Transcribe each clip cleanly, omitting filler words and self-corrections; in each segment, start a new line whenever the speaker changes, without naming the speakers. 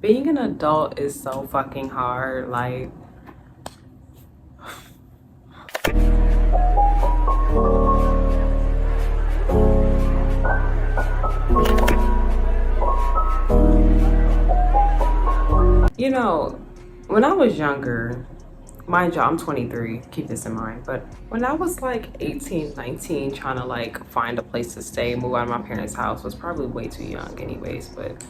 Being an adult is so fucking hard. Like, you know, when I was younger, mind you, I'm 23, keep this in mind, but when I was like 18, 19, trying to like find a place to stay, move out of my parents' house, was probably way too young anyways, but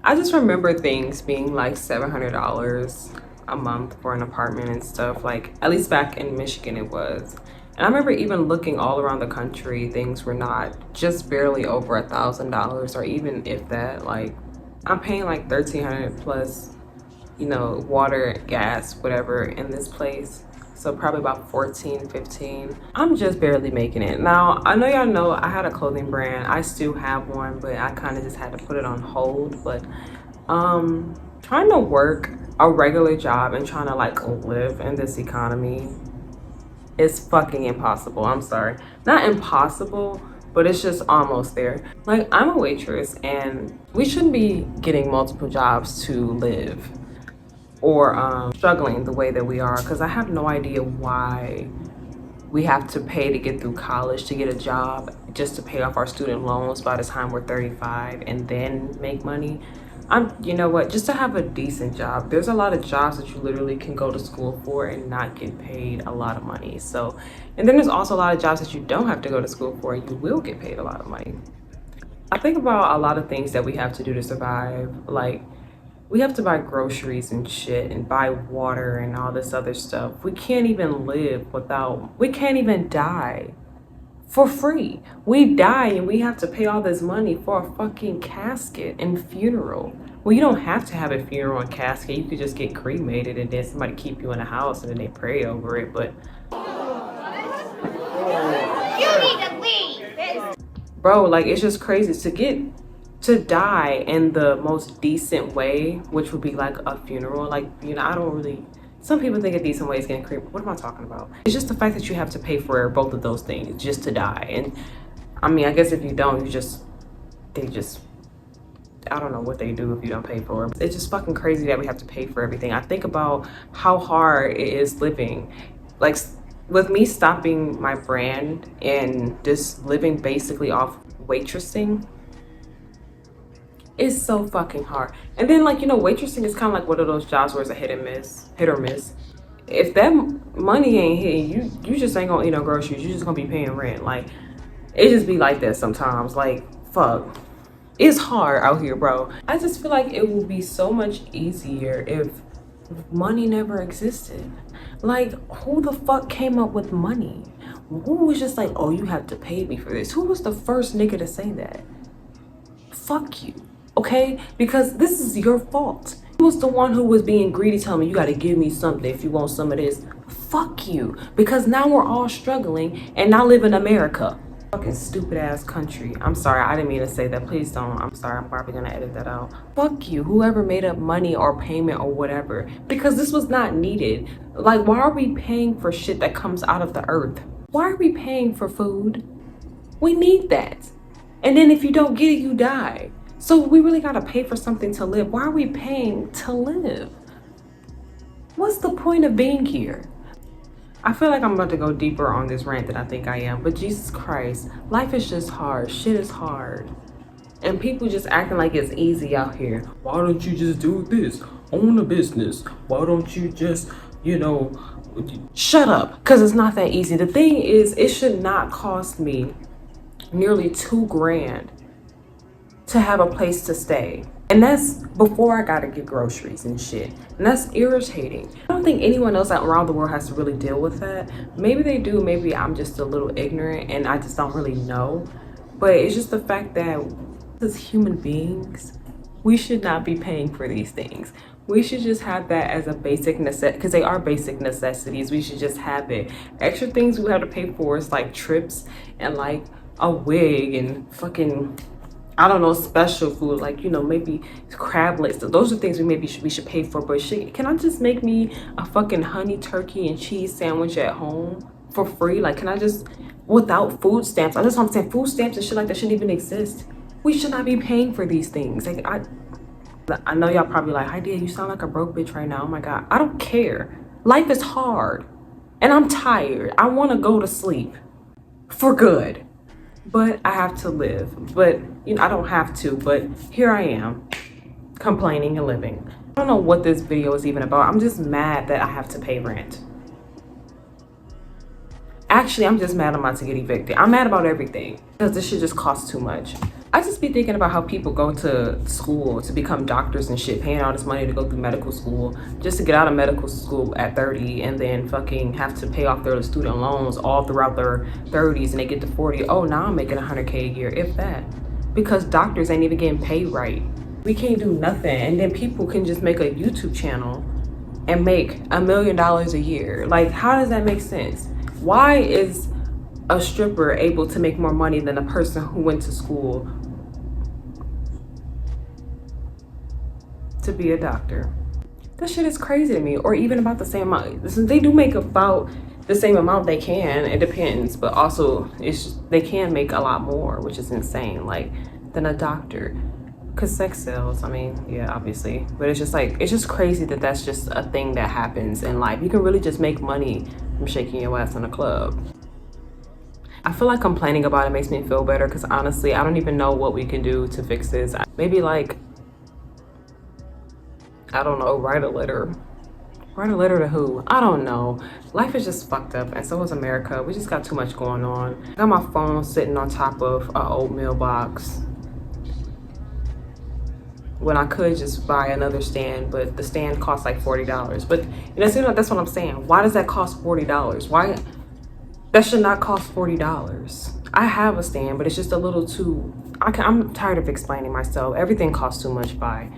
I just remember things being like $700 a month for an apartment and stuff, like at least back in Michigan it was. And I remember even looking all around the country, things were not just barely over $1,000 or even if that. Like I'm paying like 1,300 plus, you know, water, gas, whatever in this place. So probably about 14, 15. I'm just barely making it. Now, I know y'all know I had a clothing brand. I still have one, but I kind of just had to put it on hold. But trying to work a regular job and trying to like live in this economy is fucking impossible. I'm sorry. Not impossible, but it's just almost there. Like I'm a waitress and we shouldn't be getting multiple jobs to live or struggling the way that we are, because I have no idea why we have to pay to get through college to get a job just to pay off our student loans by the time we're 35 and then make money. You know what, just to have a decent job. There's a lot of jobs that you literally can go to school for and not get paid a lot of money. So, and then there's also a lot of jobs that you don't have to go to school for and you will get paid a lot of money. I think about a lot of things that we have to do to survive. Like we have to buy groceries and shit and buy water and all this other stuff. We can't even live without, we can't even die for free. We die and we have to pay all this money for a fucking casket and funeral. Well, you don't have to have a funeral and casket. You could just get cremated and then somebody keep you in a house and then they pray over it. But you need to leave. Bro, like it's just crazy to die in the most decent way, which would be like a funeral. Like, you know, I don't really, some people think a decent way is getting cremated. What am I talking about? It's just the fact that you have to pay for both of those things just to die. And I mean, I guess if you don't, they just, I don't know what they do if you don't pay for it. It's just fucking crazy that we have to pay for everything. I think about how hard it is living. Like with me stopping my brand and just living basically off waitressing, it's so fucking hard. And then like, you know, waitressing is kind of like one of those jobs where it's a hit or miss. If that money ain't hitting you, just ain't gonna eat no groceries. You just gonna be paying rent. Like it just be like that sometimes. Like fuck, it's hard out here, bro. I just feel like it would be so much easier if money never existed. Like who the fuck came up with money? Who was just like, oh, you have to pay me for this? Who was the first nigga to say that? Fuck you. Okay, because this is your fault. Who was the one who was being greedy, telling me you got to give me something if you want some of this? Fuck you, because now we're all struggling and now live in America. Fucking stupid ass country. I'm sorry, I didn't mean to say that. Please don't. I'm sorry, I'm probably gonna edit that out. Fuck you, whoever made up money or payment or whatever, because this was not needed. Like, why are we paying for shit that comes out of the earth? Why are we paying for food? We need that. And then if you don't get it, you die. So we really gotta pay for something to live. Why are we paying to live? What's the point of being here? I feel like I'm about to go deeper on this rant than I think I am, but Jesus Christ, life is just hard. Shit is hard. And people just acting like it's easy out here. Why don't you just do this? Own a business. Why don't you just, you know, shut up, because it's not that easy. The thing is, it should not cost me nearly $2,000 to have a place to stay, and that's before I gotta get groceries and shit, and that's irritating. I don't think anyone else around the world has to really deal with that. Maybe they do, maybe I'm just a little ignorant and I just don't really know, but it's just the fact that as human beings, we should not be paying for these things. We should just have that as a basic necessity, because they are basic necessities. We should just have it. Extra things we have to pay for is like trips and like a wig and fucking, I don't know, special food, like, you know, maybe crab legs. Those are things we should pay for. But shit, can I just make me a fucking honey turkey and cheese sandwich at home for free? Like, can I just, without food stamps? I just want to say food stamps and shit like that shouldn't even exist. We should not be paying for these things. Like, I know y'all probably like, Hydea, you sound like a broke bitch right now. Oh my God, I don't care. Life is hard and I'm tired. I want to go to sleep for good, but I have to live. But you know, I don't have to, but here I am complaining and living. I don't know what this video is even about. I'm just mad that I have to pay rent. Actually, I'm just mad I'm about to get evicted. I'm mad about everything because this shit just costs too much. I just be thinking about how people go to school to become doctors and shit, paying all this money to go through medical school just to get out of medical school at 30 and then fucking have to pay off their student loans all throughout their 30s, and they get to 40. Oh, now I'm making 100K a year, if that. Because doctors ain't even getting paid right. We can't do nothing. And then people can just make a YouTube channel and make $1 million a year. Like, how does that make sense? Why is a stripper able to make more money than a person who went to school to be a doctor? That shit is crazy to me. Or even about the same amount. Since they do make about the same amount, they can. It depends, but also they can make a lot more, which is insane. Like, than a doctor. Because sex sells, I mean, yeah, obviously. But it's just like, it's just crazy that that's just a thing that happens in life. You can really just make money from shaking your ass in a club. I feel like complaining about it makes me feel better because honestly, I don't even know what we can do to fix this. Maybe like, I don't know, write a letter. Write a letter to who? I don't know. Life is just fucked up, and so is America. We just got too much going on. I got my phone sitting on top of an oatmeal box when I could just buy another stand, but the stand costs like $40. But you know, that's what I'm saying. Why does that cost $40? Why? That should not cost $40. I have a stand, but it's just a little too, I'm tired of explaining myself. Everything costs too much. Bye.